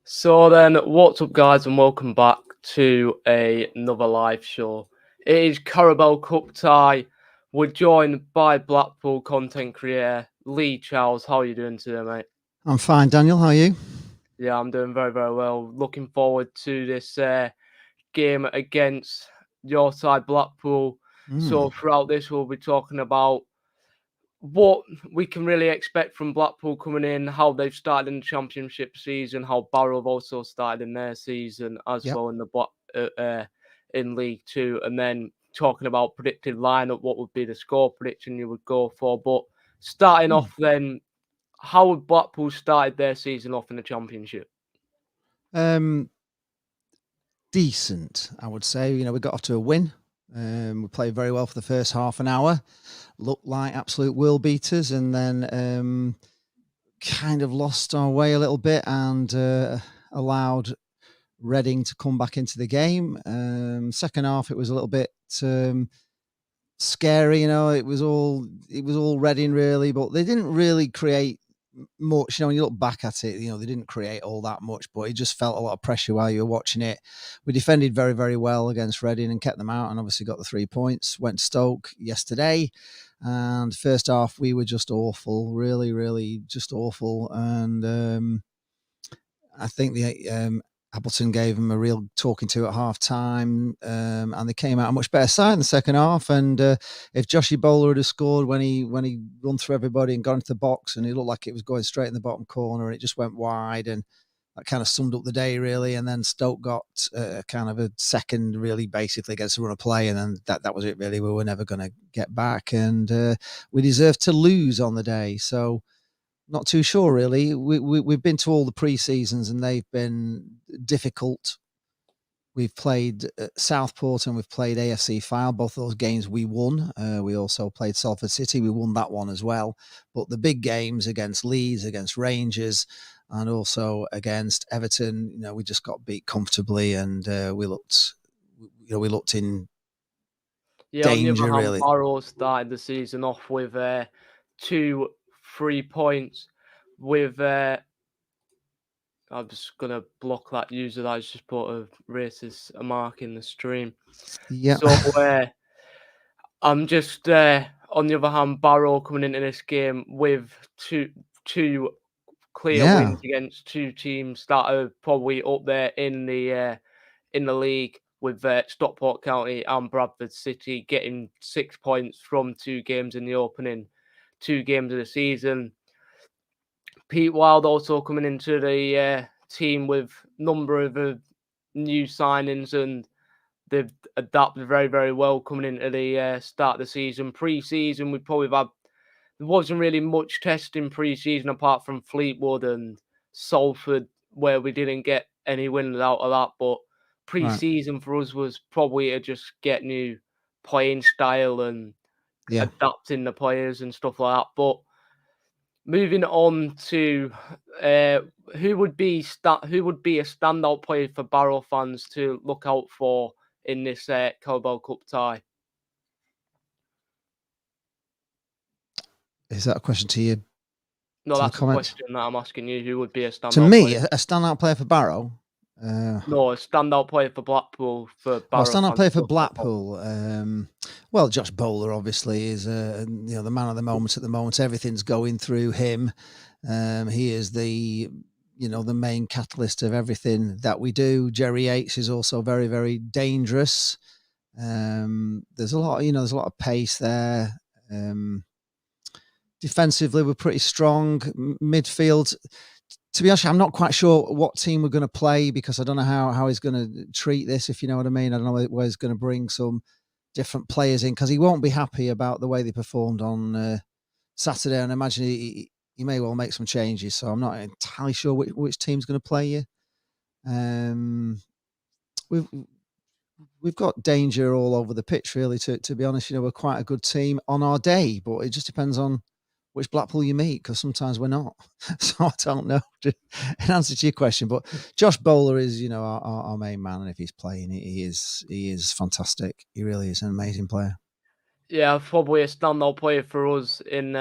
So then, what's up, guys, and welcome back to another live show. It is Carabo Cup tie. We're joined by Blackpool content creator Lee Charles. How are you doing today, mate? I'm fine, Daniel. How are you? Yeah, I'm doing very, very well. Looking forward to this game against your side, Blackpool. So throughout this, we'll be talking about what we can really expect from Blackpool coming in, how they've started in the Championship season, how Barrow have also started in their season as Yep. well in the in League Two, and then talking about predicted lineup, what would be the score prediction you would go for. But starting off, then, how would Blackpool started their season off in the Championship? Decent, I would say. We got off to a win. We played very well for the first half an hour. Looked like absolute world beaters, and then kind of lost our way a little bit and allowed Reading to come back into the game. Second half, it was a little bit scary. It was all Reading really, but they didn't really create much. When you look back at it, they didn't create all that much, but it just felt a lot of pressure while you were watching it. We defended very, very well against Reading and kept them out, and obviously got the 3 points. Went to Stoke yesterday, and first half we were just awful, really, really just awful. And I think the Appleton gave them a real talking to at half time, and they came out a much better side in the second half. And if Joshy Bowler had scored when he run through everybody and got into the box, and it looked like it was going straight in the bottom corner, and it just went wide, and that kind of summed up the day really. And then Stoke got kind of a second, really, basically against a run of play, and then that was it really. We were never going to get back, and we deserved to lose on the day. So not too sure, really. We've been to all the pre-seasons and they've been difficult. We've played Southport and we've played AFC Fylde. Both of those games we won. We also played Salford City. We won that one as well. But the big games against Leeds, against Rangers, and also against Everton, we just got beat comfortably, and we looked in danger, really. Barrow started the season off with 2 3 points with I'm just gonna block that user that has just put a racist mark in the stream. Yeah. So I'm just on the other hand, Barrow coming into this game with two clear wins against two teams that are probably up there in the league, with Stockport County and Bradford City getting 6 points from 2 games in the opening 2 games of the season. Pete Wild also coming into the team with number of new signings, and they've adapted very, very well coming into the start of the season. Pre-season, there wasn't really much testing pre-season apart from Fleetwood and Salford, where we didn't get any wins out of that. But pre-season for us was probably to just get new playing style and adapting the players and stuff like that. But moving on to who would be a standout player for Barrow fans to look out for in this Carabo Cup tie? Is that a question to you? No, that's a question that I'm asking you. Who would be a standout to me, player? A standout player for Barrow? No, a standout player for Blackpool. Standout player for Blackpool. Well, Josh Bowler obviously is the man of the moment at the moment. Everything's going through him. He is the main catalyst of everything that we do. Jerry Yates is also very, very dangerous. There's a lot, there's a lot of pace there. Defensively, we're pretty strong. Midfield, to be honest, I'm not quite sure what team we're going to play, because I don't know how he's going to treat this, if you know what I mean. I don't know where he's going to bring some different players in, because he won't be happy about the way they performed on Saturday, and I imagine he may well make some changes. So I'm not entirely sure which team's going to play you. We've got danger all over the pitch, really. To be honest, we're quite a good team on our day, but it just depends on which Blackpool you meet, because sometimes we're not. So I don't know in answer to your question. But Josh Bowler is, our main man, and if he's playing, he is fantastic. He really is an amazing player. Yeah, probably a standout player for us in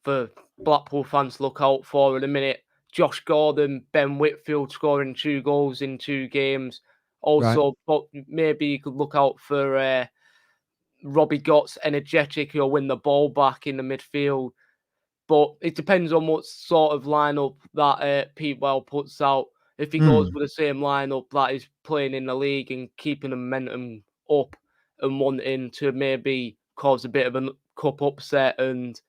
for Blackpool fans to look out for at the minute. Josh Gordon, Ben Whitfield scoring 2 goals in 2 games. Right. Also, but maybe you could look out for Robbie Gott's energetic. He'll win the ball back in the midfield. But it depends on what sort of lineup that Pete Well puts out. If he goes Mm. with the same lineup that is playing in the league and keeping the momentum up and wanting to maybe cause a bit of a cup upset, and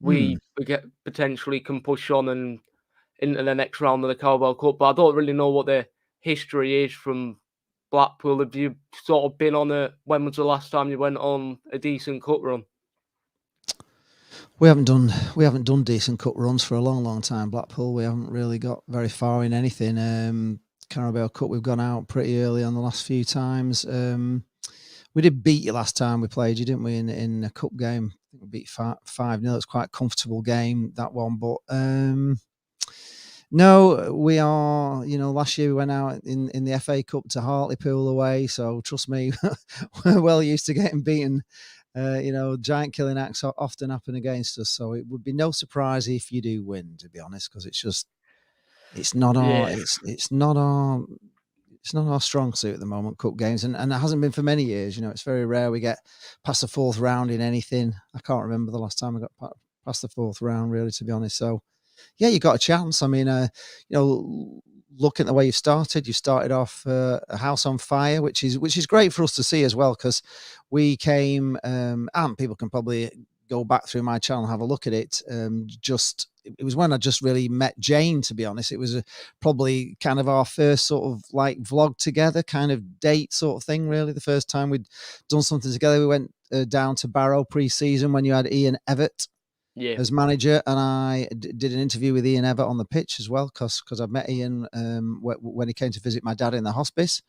Mm. we get potentially can push on and into the next round of the Carabo Cup. But I don't really know what the history is from Blackpool. Have you sort of been on a? When was the last time you went on a decent cup run? We haven't done decent cup runs for a long, long time. Blackpool, we haven't really got very far in anything. Carabo Cup, we've gone out pretty early on the last few times. We did beat you last time we played you, didn't we? In a cup game, I think we beat 5-0. It's quite a comfortable game, that one. But no, we are. Last year we went out in the FA Cup to Hartlepool away. So trust me, we're well used to getting beaten. Giant killing acts often happen against us, so it would be no surprise if you do win, to be honest, because it's not our Yeah, it's not our strong suit at the moment, cup games, and it hasn't been for many years. It's very rare we get past the fourth round in anything. I can't remember the last time I got past the fourth round, really, to be honest. So yeah, you got a chance. I mean, looking at the way you started off a house on fire, which is great for us to see as well, because we came, and people can probably go back through my channel and have a look at it. It was when I just really met Jane, to be honest. It was probably kind of our first sort of like vlog together, kind of date sort of thing, really. The first time we'd done something together. We went down to Barrow pre-season when you had Ian Evatt yeah, as manager, and I did an interview with Ian Evatt on the pitch as well, because I met Ian when he came to visit my dad in the hospice.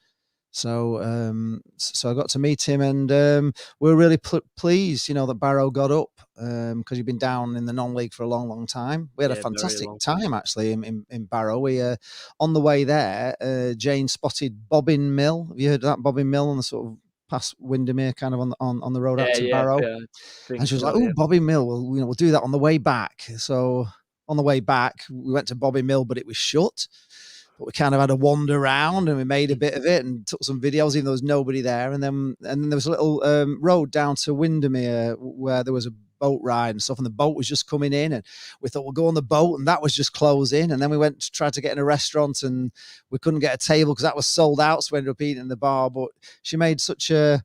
So I got to meet him, and we were really pleased, that Barrow got up, because you've been down in the non-league for a long, long time. We had a yeah, very fantastic long. time actually in Barrow. We on the way there, Jane spotted Bobbin Mill. Have you heard of that Bobbin Mill on the sort of past Windermere, kind of on the road out Yeah, to yeah, Barrow? yeah, I And think she was like, so, "Oh, yeah. Bobby Mill. Well, we'll do that on the way back." So on the way back, we went to Bobby Mill, but it was shut. But we kind of had a wander around, and we made a bit of it and took some videos, even though there was nobody there. And then there was a little road down to Windermere where there was a boat ride and stuff, and the boat was just coming in, and we thought we'll go on the boat, and that was just closing. And then we went to try to get in a restaurant, and we couldn't get a table because that was sold out, so we ended up eating in the bar. But she made such a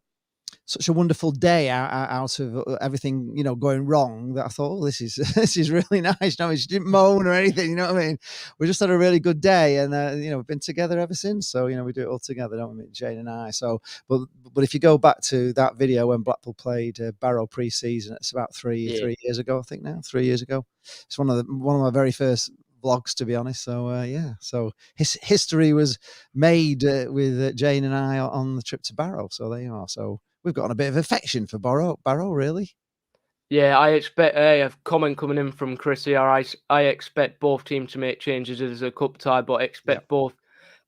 wonderful day out of everything, going wrong, that I thought, oh, this is this is really nice. She didn't moan or anything. You know what I mean? We just had a really good day, and we've been together ever since. So we do it all together, don't we, Jane and I? So, but if you go back to that video when Blackpool played Barrow pre-season, it's about three Yeah, years ago, I think now, 3 years ago. It's one of my very first vlogs, to be honest. So yeah, so history was made with Jane and I on the trip to Barrow. So there you are. So we've got a bit of affection for Barrow, really. yeah, I expect a comment coming in from Chris here. I expect both teams to make changes as a cup tie, but Yeah. expect both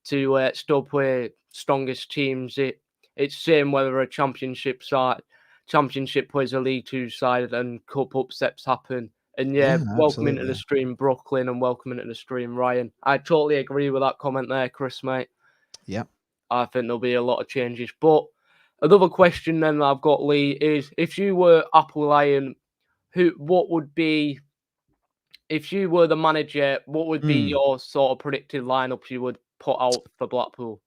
to still play strongest teams. It's same whether a championship plays a League Two side and cup upsets happen. And yeah, Yeah, welcome into absolutely. the stream, Brooklyn, and welcome into the stream, Ryan. I totally agree with that comment there, Chris, mate. Yeah. I think there'll be a lot of changes. But another question then that I've got, Lee, is if you were Apple Lion, what would be if you were the manager, what would be Mm. your sort of predicted lineup you would put out for Blackpool?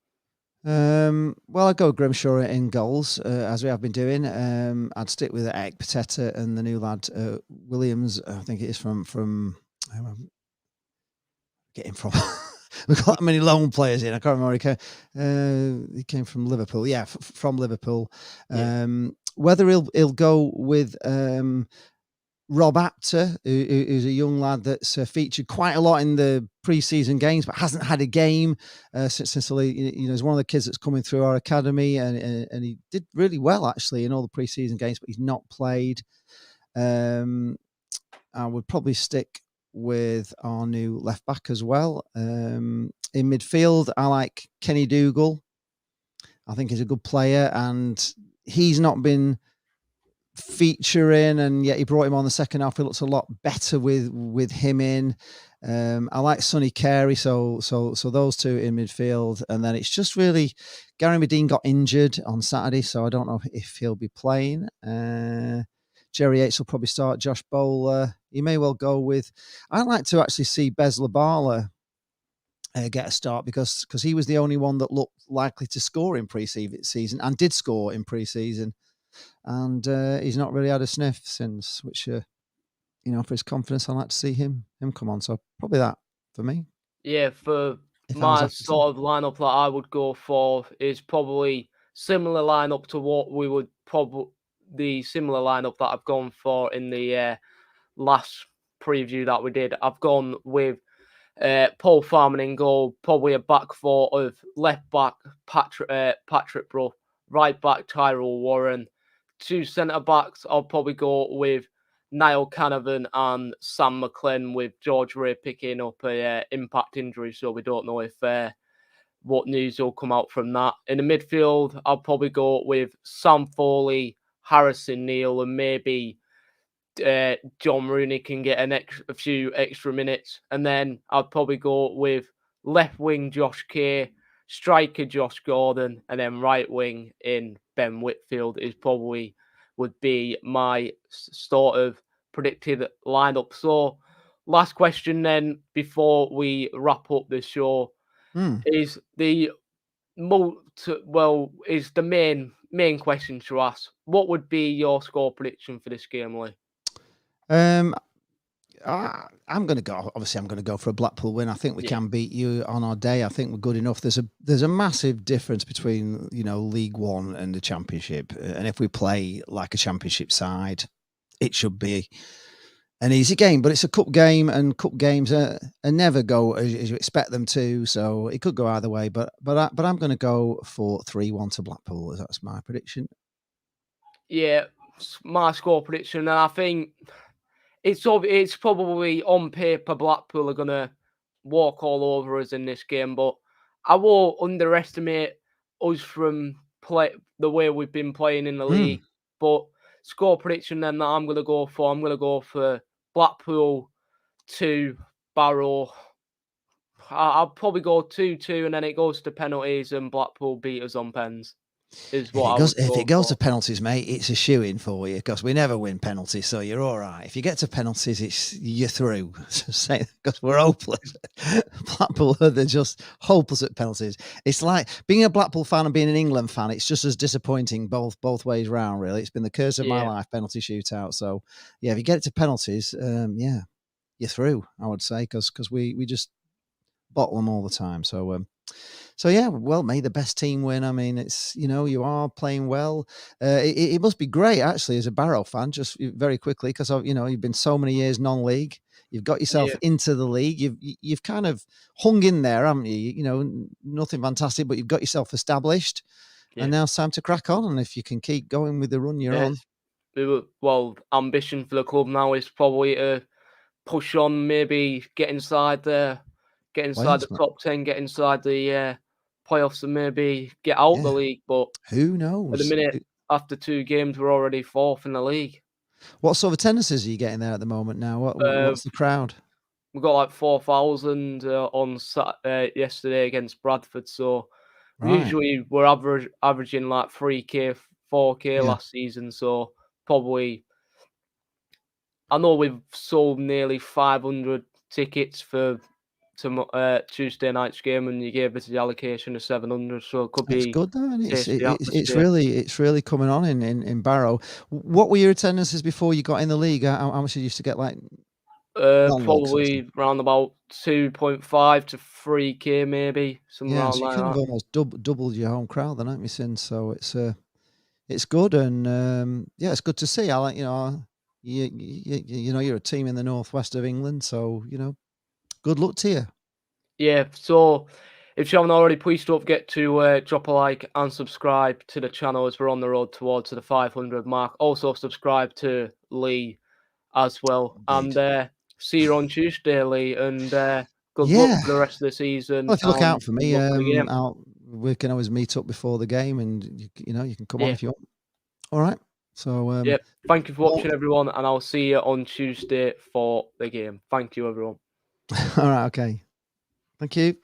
Well, I'd go Grimshaw in goals, as we have been doing. I'd stick with Ek Pateta and the new lad Williams. I think it is from getting from. We've got that many loan players in. I can't remember where he came. He came from Liverpool. Yeah, from Liverpool. Yeah. Whether he'll go with Rob Apter, who's a young lad that's featured quite a lot in the pre-season games, but hasn't had a game since he's one of the kids that's coming through our academy, and he did really well actually in all the pre-season games, but he's not played. I would probably stick with our new left back as well. In midfield, I like Kenny Dougal. I think he's a good player, and he's not been featuring, and yet he brought him on the second half. It looks a lot better with him in. I like Sonny Carey, so those two in midfield, and then it's just really Gary Medine got injured on Saturday, so I don't know if he'll be playing. Jerry Yates will probably start. Josh Bowler, he may well go with. I'd like to actually see Bez Labala get a start because he was the only one that looked likely to score in pre-season and did score in pre-season, and he's not really had a sniff since, which for his confidence, I'd like to see him come on. So probably that for me. Yeah, for If I was my asked to say. sort of lineup that I would go for is probably similar lineup to what we would probably the similar lineup that I've gone for in the last preview that we did. I've gone with Paul Farman in goal, probably a back four of left back Patrick Brough, right back Tyrell Warren, two centre backs. I'll probably go with Niall Canavan and Sam McLean, with George Ray picking up a impact injury, so we don't know if what news will come out from that. In the midfield, I'll probably go with Sam Foley, Harrison Neal, and maybe John Rooney can get a few extra minutes. And then I'd probably go with left wing Josh Kay, striker Josh Gordon, and then right wing in Ben Whitfield is probably would be my sort of predicted lineup. So last question then before we wrap up the show is the is the main question to ask. What would be your score prediction for this game, Lee? I'm going to go. Obviously, I'm going to go for a Blackpool win. I think we Yeah. can beat you on our day. I think we're good enough. There's a massive difference between League One and the Championship, and if we play like a Championship side, it should be an easy game. But it's a cup game, and cup games are never go as you expect them to. So it could go either way. But I'm going to go for 3-1 to Blackpool. That's my prediction. Yeah, my score prediction, and I think it's probably on paper Blackpool are gonna walk all over us in this game, but I won't underestimate us from the way we've been playing in the league. But score prediction then that I'm gonna go for Blackpool 2, Barrow. I'll probably go 2-2, and then it goes to penalties, and Blackpool beat us on pens. Is what I would If it go goes for. to penalties, mate, it's a shoo-in for you because we never win penalties, so you're all right. If you get to penalties, you're through. Because we're hopeless. Blackpool, they're just hopeless at penalties. It's like being a Blackpool fan and being an England fan. It's just as disappointing both ways round. Really, it's been the curse of my Yeah. life, penalty shootout. So yeah, if you get it to penalties, yeah, you're through. I would say because we just bottle them all the time. So yeah, well, may the best team win. I mean, it's you are playing well. It must be great actually as a Barrow fan. Just very quickly because you've been so many years non-league. You've got yourself Yeah. into the league. You've kind of hung in there, haven't you? Nothing fantastic, but you've got yourself established. Yeah. And now it's time to crack on. And if you can keep going with the run you're on, Well, ambition for the club now is probably to push on, maybe get inside the playoffs, mate. top 10, get inside the playoffs, and maybe get out Yeah, the league. But who at the knows? minute, after 2 games, we're already 4th in the league. What sort of attendances are you getting there at the moment now? Uh, What's the crowd? we got like 4,000 on yesterday against Bradford. So Right. usually we're averaging like 3K, 4K Yeah. last season. So probably I know we've sold nearly 500 tickets for Tuesday night's game, and you gave us the allocation of 700, so it could That's be good though, and taste the atmosphere. it's really coming on in Barrow. What were your attendances before you got in the league? How much did you used to get like non-league sort of stuff? Probably around about 2.5 to 3K, maybe something Yeah, around so you like kind of that. almost doubled your home crowd then, haven't you, since? So it's good, and yeah, it's good to see. I like you're a team in the northwest of England, so good luck to you. Yeah, so if you haven't already, please don't forget to drop a like and subscribe to the channel as we're on the road towards the 500 mark. Also subscribe to Lee as well. Indeed. And see you on Tuesday, Lee. And good luck Yeah. for the rest of the season. Well, if you look And out for good me, luck for the game. we can always meet up before the game, and you can come on Yeah. if you want. All right. So Yep. Thank you for watching, everyone, and I'll see you on Tuesday for the game. Thank you, everyone. All right. Okay. Thank you.